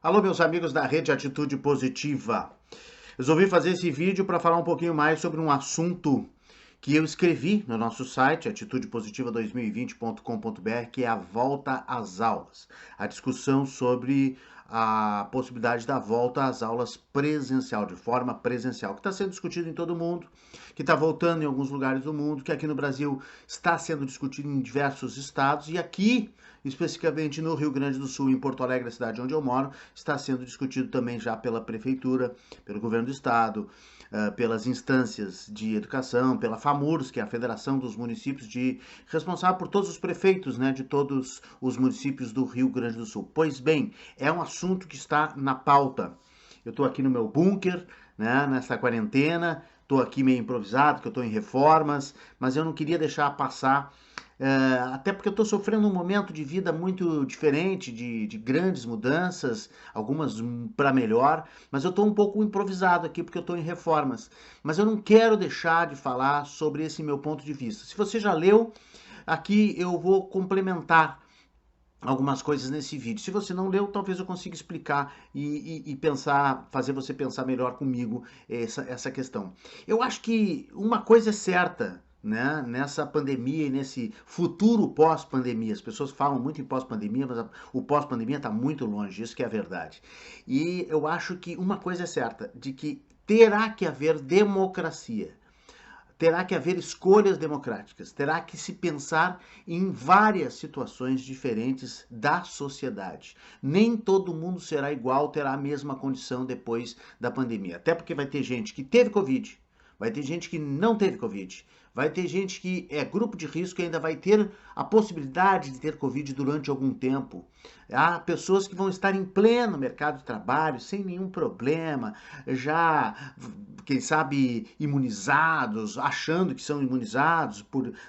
Alô, meus amigos da Rede Atitude Positiva. Resolvi fazer esse vídeo para falar um pouquinho mais sobre um assunto que eu escrevi no nosso site, atitudepositiva2020.com.br, que é a volta às aulas. A discussão sobre a possibilidade da volta às aulas presencial, de forma presencial, que está sendo discutido em todo o mundo, que está voltando em alguns lugares do mundo, que aqui no Brasil está sendo discutido em diversos estados e aqui, especificamente no Rio Grande do Sul, em Porto Alegre, a cidade onde eu moro, está sendo discutido também já pela prefeitura, pelo governo do estado, pelas instâncias de educação, pela FAMURS, que é a Federação dos Municípios, responsável por todos os prefeitos, né, de todos os municípios do Rio Grande do Sul. Pois bem, é um assunto que está na pauta. Eu estou aqui no meu bunker, né, nessa quarentena, estou aqui meio improvisado, que eu estou em reformas, mas eu não queria deixar passar, até porque eu estou sofrendo um momento de vida muito diferente, de grandes mudanças, algumas para melhor, mas eu estou um pouco improvisado aqui porque eu estou em reformas. Mas eu não quero deixar de falar sobre esse meu ponto de vista. Se você já leu, aqui eu vou complementar algumas coisas nesse vídeo. Se você não leu, talvez eu consiga explicar e pensar, fazer você pensar melhor comigo essa questão. Eu acho que uma coisa é certa, né, nessa pandemia e nesse futuro pós-pandemia. As pessoas falam muito em pós-pandemia, mas o pós-pandemia está muito longe, isso que é a verdade. E eu acho que uma coisa é certa, de que terá que haver democracia. Terá que haver escolhas democráticas, terá que se pensar em várias situações diferentes da sociedade. Nem todo mundo será igual, terá a mesma condição depois da pandemia. Até porque vai ter gente que teve Covid, vai ter gente que não teve Covid, vai ter gente que é grupo de risco e ainda vai ter a possibilidade de ter Covid durante algum tempo. Há pessoas que vão estar em pleno mercado de trabalho, sem nenhum problema, já, quem sabe, imunizados, achando que são imunizados,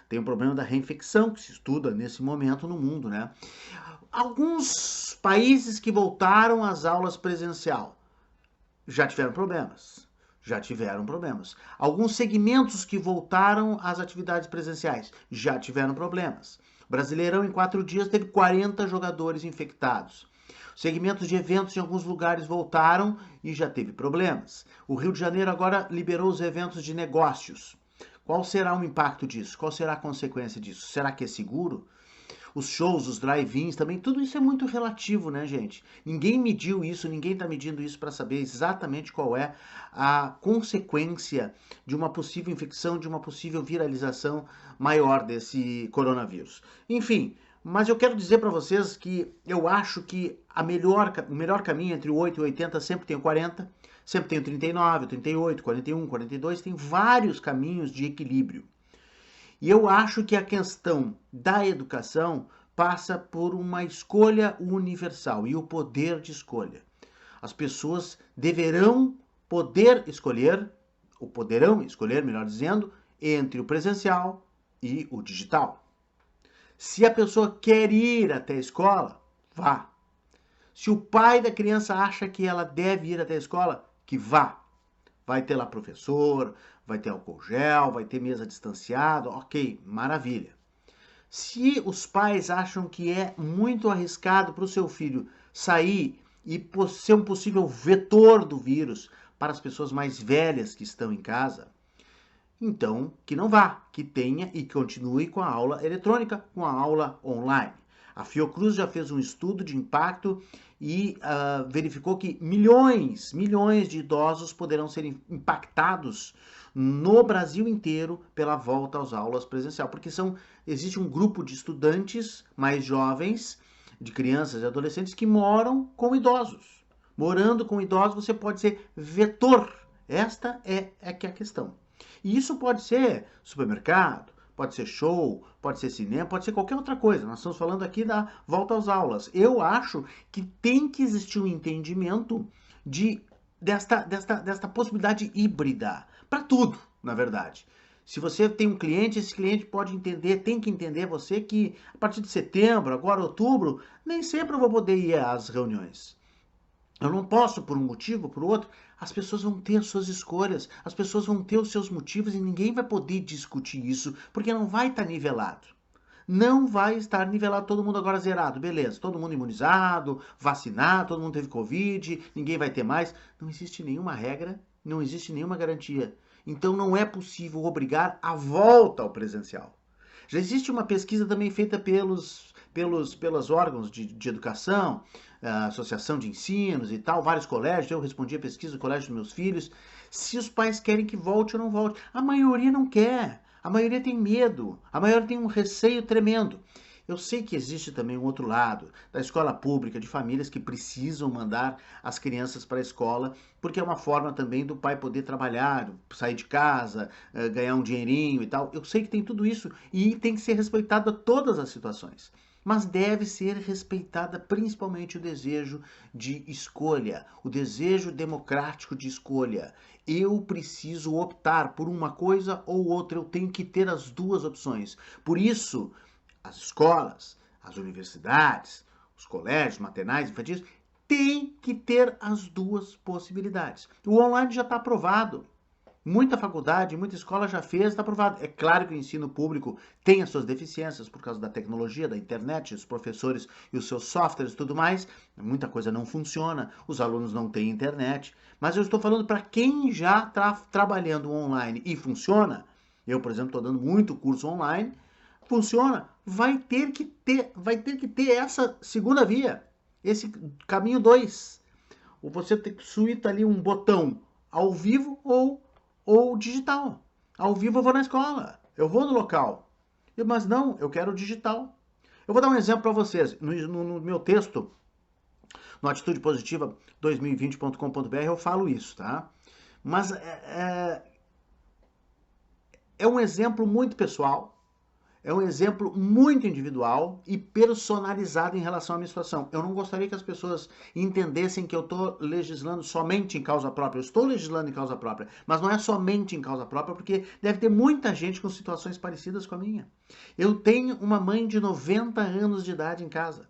tem o problema da reinfecção que se estuda nesse momento no mundo, né? Alguns países que voltaram às aulas presencial já tiveram problemas. Já tiveram problemas. Alguns segmentos que voltaram às atividades presenciais já tiveram problemas. O Brasileirão, em 4 dias, teve 40 jogadores infectados. Segmentos de eventos em alguns lugares voltaram e já teve problemas. O Rio de Janeiro agora liberou os eventos de negócios. Qual será o impacto disso? Qual será a consequência disso? Será que é seguro? Os shows, os drive-ins também, tudo isso é muito relativo, né, gente? Ninguém mediu isso, ninguém está medindo isso para saber exatamente qual é a consequência de uma possível infecção, de uma possível viralização maior desse coronavírus. Enfim, mas eu quero dizer para vocês que eu acho que o melhor caminho entre o 8 e o 80 sempre tem o 40, sempre tem o 39, o 38, 41, 42, tem vários caminhos de equilíbrio. E eu acho que a questão da educação passa por uma escolha universal e o poder de escolha. As pessoas deverão poder escolher, ou poderão escolher, melhor dizendo, entre o presencial e o digital. Se a pessoa quer ir até a escola, vá. Se o pai da criança acha que ela deve ir até a escola, que vá. Vai ter lá professor, vai ter álcool gel, vai ter mesa distanciada, ok, maravilha. Se os pais acham que é muito arriscado para o seu filho sair e ser um possível vetor do vírus para as pessoas mais velhas que estão em casa, então que não vá, que tenha e continue com a aula eletrônica, com a aula online. A Fiocruz já fez um estudo de impacto e verificou que milhões de idosos poderão ser impactados no Brasil inteiro pela volta às aulas presencial, porque existe um grupo de estudantes mais jovens, de crianças e adolescentes que moram com idosos. Morando com idosos, você pode ser vetor. Esta é que é a questão. E isso pode ser supermercado, pode ser show, pode ser cinema, pode ser qualquer outra coisa. Nós estamos falando aqui da volta às aulas. Eu acho que tem que existir um entendimento desta possibilidade híbrida para tudo, na verdade. Se você tem um cliente, esse cliente pode entender, tem que entender você que a partir de setembro, agora outubro, nem sempre eu vou poder ir às reuniões. Eu não posso por um motivo, por outro. As pessoas vão ter as suas escolhas, as pessoas vão ter os seus motivos e ninguém vai poder discutir isso porque não vai estar nivelado. Não vai estar nivelado todo mundo agora zerado. Beleza, todo mundo imunizado, vacinado, todo mundo teve Covid, ninguém vai ter mais. Não existe nenhuma regra, não existe nenhuma garantia. Então não é possível obrigar a volta ao presencial. Já existe uma pesquisa também feita pelos órgãos de educação, associação de ensinos e tal, vários colégios. Eu respondi a pesquisa do colégio dos meus filhos. Se os pais querem que volte ou não volte. A maioria não quer. A maioria tem medo. A maioria tem um receio tremendo. Eu sei que existe também um outro lado, da escola pública, de famílias que precisam mandar as crianças para a escola, porque é uma forma também do pai poder trabalhar, sair de casa, ganhar um dinheirinho e tal. Eu sei que tem tudo isso e tem que ser respeitado todas as situações. Mas deve ser respeitada principalmente o desejo de escolha, o desejo democrático de escolha. Eu preciso optar por uma coisa ou outra, eu tenho que ter as duas opções. Por isso, as escolas, as universidades, os colégios maternais, infantis, têm que ter as duas possibilidades. O online já está aprovado. Muita faculdade, muita escola já fez, está aprovado. É claro que o ensino público tem as suas deficiências por causa da tecnologia, da internet, os professores e os seus softwares e tudo mais. Muita coisa não funciona, os alunos não têm internet. Mas eu estou falando para quem já está trabalhando online e funciona. Eu, por exemplo, estou dando muito curso online. Funciona. Vai ter que ter essa segunda via, esse caminho 2. Ou você tem que suíta ali um botão ao vivo ou digital. Ao vivo eu vou na escola, eu vou no local. Mas não, eu quero digital. Eu vou dar um exemplo para vocês. No meu texto, no Atitude Positiva 2020.com.br, eu falo isso, tá? Mas é um exemplo muito pessoal. É um exemplo muito individual e personalizado em relação à minha situação. Eu não gostaria que as pessoas entendessem que eu estou legislando somente em causa própria. Eu estou legislando em causa própria, mas não é somente em causa própria, porque deve ter muita gente com situações parecidas com a minha. Eu tenho uma mãe de 90 anos de idade em casa.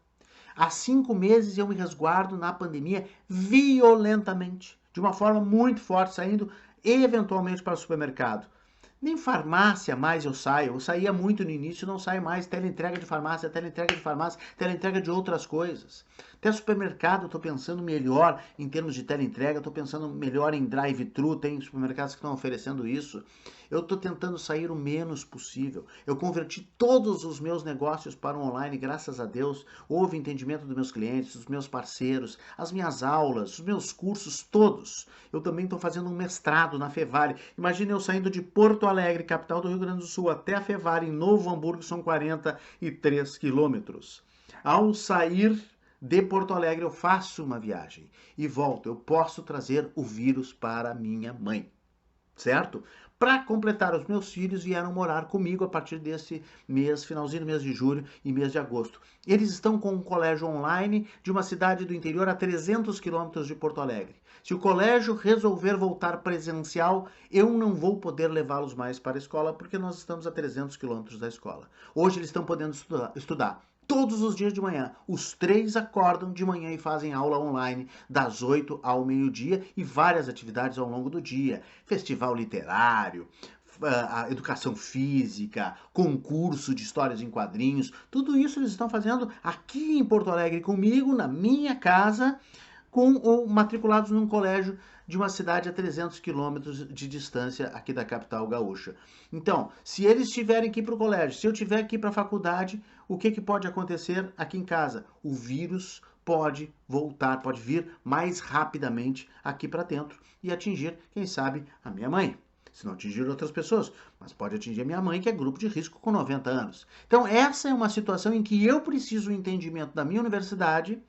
Há 5 meses eu me resguardo na pandemia violentamente, de uma forma muito forte, saindo eventualmente para o supermercado. Nem farmácia mais eu saio. Eu saía muito no início, não saio mais. Teleentrega de farmácia, teleentrega de outras coisas. Até supermercado eu estou pensando melhor em termos de teleentrega, estou pensando melhor em drive-thru, tem supermercados que estão oferecendo isso. Eu estou tentando sair o menos possível. Eu converti todos os meus negócios para o online, graças a Deus. Houve entendimento dos meus clientes, dos meus parceiros, as minhas aulas, os meus cursos todos. Eu também estou fazendo um mestrado na Fevale. Imagine eu saindo de Porto Alegre, capital do Rio Grande do Sul, até a Fevale, em Novo Hamburgo, são 43 quilômetros. Ao sair de Porto Alegre, eu faço uma viagem e volto. Eu posso trazer o vírus para minha mãe, certo? Para completar, os meus filhos vieram morar comigo a partir desse mês, finalzinho do mês de julho e mês de agosto. Eles estão com um colégio online de uma cidade do interior a 300 quilômetros de Porto Alegre. Se o colégio resolver voltar presencial, eu não vou poder levá-los mais para a escola porque nós estamos a 300 quilômetros da escola. Hoje eles estão podendo estudar. Todos os dias de manhã, os 3 acordam de manhã e fazem aula online das 8 ao meio-dia e várias atividades ao longo do dia. Festival literário, a educação física, concurso de histórias em quadrinhos, tudo isso eles estão fazendo aqui em Porto Alegre comigo, na minha casa, ou matriculados num colégio de uma cidade a 300 quilômetros de distância aqui da capital gaúcha. Então, se eles tiverem que ir para o colégio, se eu tiver que ir para a faculdade, o que pode acontecer aqui em casa? O vírus pode voltar, pode vir mais rapidamente aqui para dentro e atingir, quem sabe, a minha mãe. Se não atingir outras pessoas, mas pode atingir a minha mãe, que é grupo de risco com 90 anos. Então, essa é uma situação em que eu preciso do entendimento da minha universidade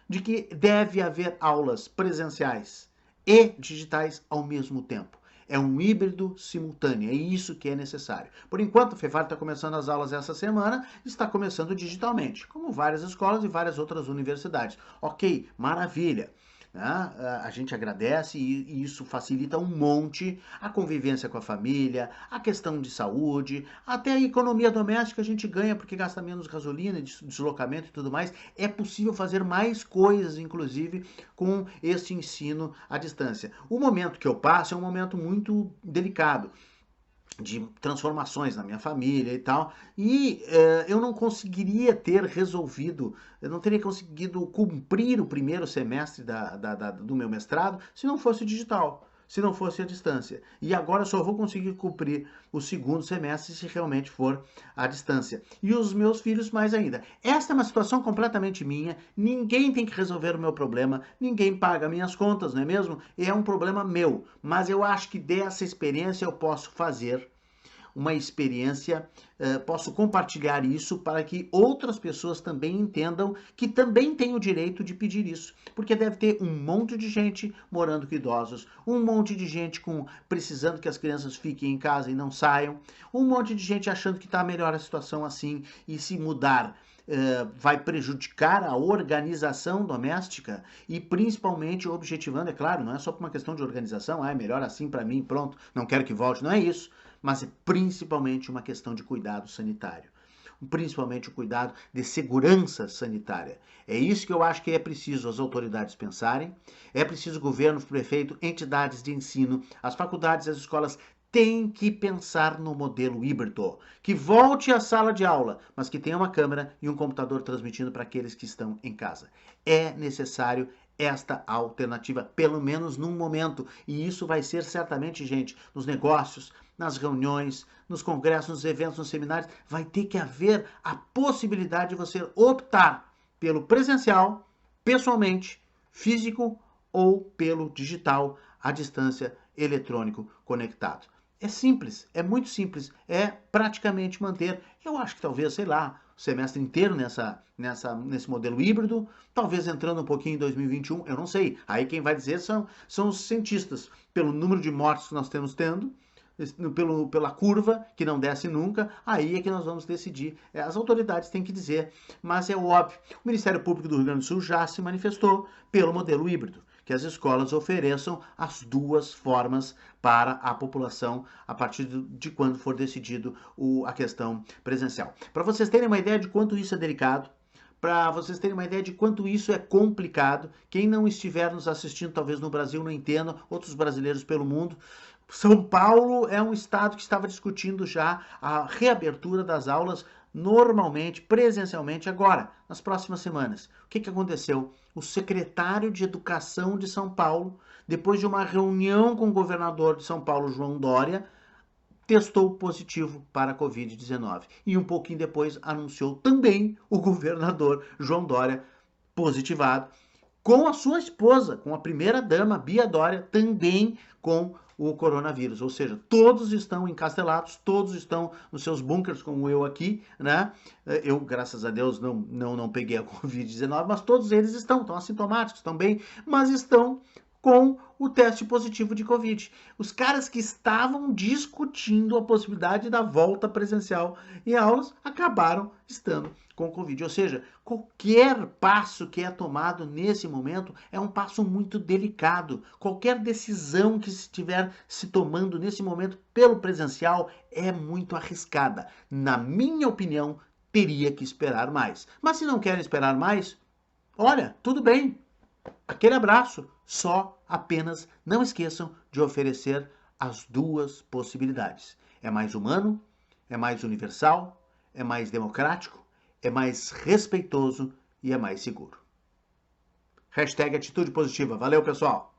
de que deve haver aulas presenciais e digitais ao mesmo tempo. É um híbrido simultâneo, é isso que é necessário. Por enquanto, a Fevale está começando as aulas essa semana, está começando digitalmente, como várias escolas e várias outras universidades. Ok, maravilha. A gente agradece e isso facilita um monte a convivência com a família, a questão de saúde, até a economia doméstica a gente ganha porque gasta menos gasolina, deslocamento e tudo mais. É possível fazer mais coisas, inclusive, com este ensino à distância. O momento que eu passo é um momento muito delicado. de transformações na minha família e tal, e eu não conseguiria ter resolvido, eu não teria conseguido cumprir o primeiro semestre do meu mestrado se não fosse digital, se não fosse à distância. E agora só vou conseguir cumprir o segundo semestre se realmente for à distância. E os meus filhos mais ainda. Esta é uma situação completamente minha, ninguém tem que resolver o meu problema, ninguém paga minhas contas, não é mesmo? É um problema meu, mas eu acho que dessa experiência eu posso fazer uma experiência, posso compartilhar isso para que outras pessoas também entendam que também têm o direito de pedir isso, porque deve ter um monte de gente morando com idosos, um monte de gente precisando que as crianças fiquem em casa e não saiam, um monte de gente achando que está melhor a situação assim e se mudar vai prejudicar a organização doméstica e principalmente objetivando, é claro, não é só por uma questão de organização, é melhor assim para mim, pronto, não quero que volte, não é isso, mas é principalmente uma questão de cuidado sanitário, principalmente o cuidado de segurança sanitária. É isso que eu acho que é preciso as autoridades pensarem, é preciso o governo, o prefeito, entidades de ensino, as faculdades, as escolas têm que pensar no modelo híbrido, que volte à sala de aula, mas que tenha uma câmera e um computador transmitindo para aqueles que estão em casa. É necessário esta alternativa, pelo menos num momento, e isso vai ser certamente, gente, nos negócios, nas reuniões, nos congressos, nos eventos, nos seminários, vai ter que haver a possibilidade de você optar pelo presencial, pessoalmente, físico ou pelo digital, à distância, eletrônico, conectado. É simples, é muito simples, é praticamente manter, eu acho que talvez, sei lá, o semestre inteiro nesse modelo híbrido, talvez entrando um pouquinho em 2021, eu não sei. Aí quem vai dizer são os cientistas, pelo número de mortes que nós temos tendo, pela curva que não desce nunca, aí é que nós vamos decidir. As autoridades têm que dizer, mas é óbvio. O Ministério Público do Rio Grande do Sul já se manifestou pelo modelo híbrido, que as escolas ofereçam as duas formas para a população a partir de quando for decidido a questão presencial. Para vocês terem uma ideia de quanto isso é delicado, para vocês terem uma ideia de quanto isso é complicado, quem não estiver nos assistindo, talvez no Brasil não entenda, outros brasileiros pelo mundo, São Paulo é um estado que estava discutindo já a reabertura das aulas normalmente, presencialmente, agora, nas próximas semanas. O que aconteceu? O secretário de Educação de São Paulo, depois de uma reunião com o governador de São Paulo, João Dória, testou positivo para a Covid-19. E um pouquinho depois anunciou também o governador João Dória positivado, com a sua esposa, com a primeira-dama, Bia Dória, também com o coronavírus. Ou seja, todos estão encastelados, todos estão nos seus bunkers, como eu aqui, né? Eu, graças a Deus, não peguei a Covid-19, mas todos eles estão assintomáticos, estão bem, mas estão com o teste positivo de Covid. Os caras que estavam discutindo a possibilidade da volta presencial em aulas acabaram estando com Covid. Ou seja, qualquer passo que é tomado nesse momento é um passo muito delicado. Qualquer decisão que estiver se tomando nesse momento pelo presencial é muito arriscada. Na minha opinião, teria que esperar mais. Mas se não querem esperar mais, olha, tudo bem. Aquele abraço. Só apenas não esqueçam de oferecer as duas possibilidades. É mais humano, é mais universal, é mais democrático, é mais respeitoso e é mais seguro. Hashtag atitude positiva. Valeu, pessoal!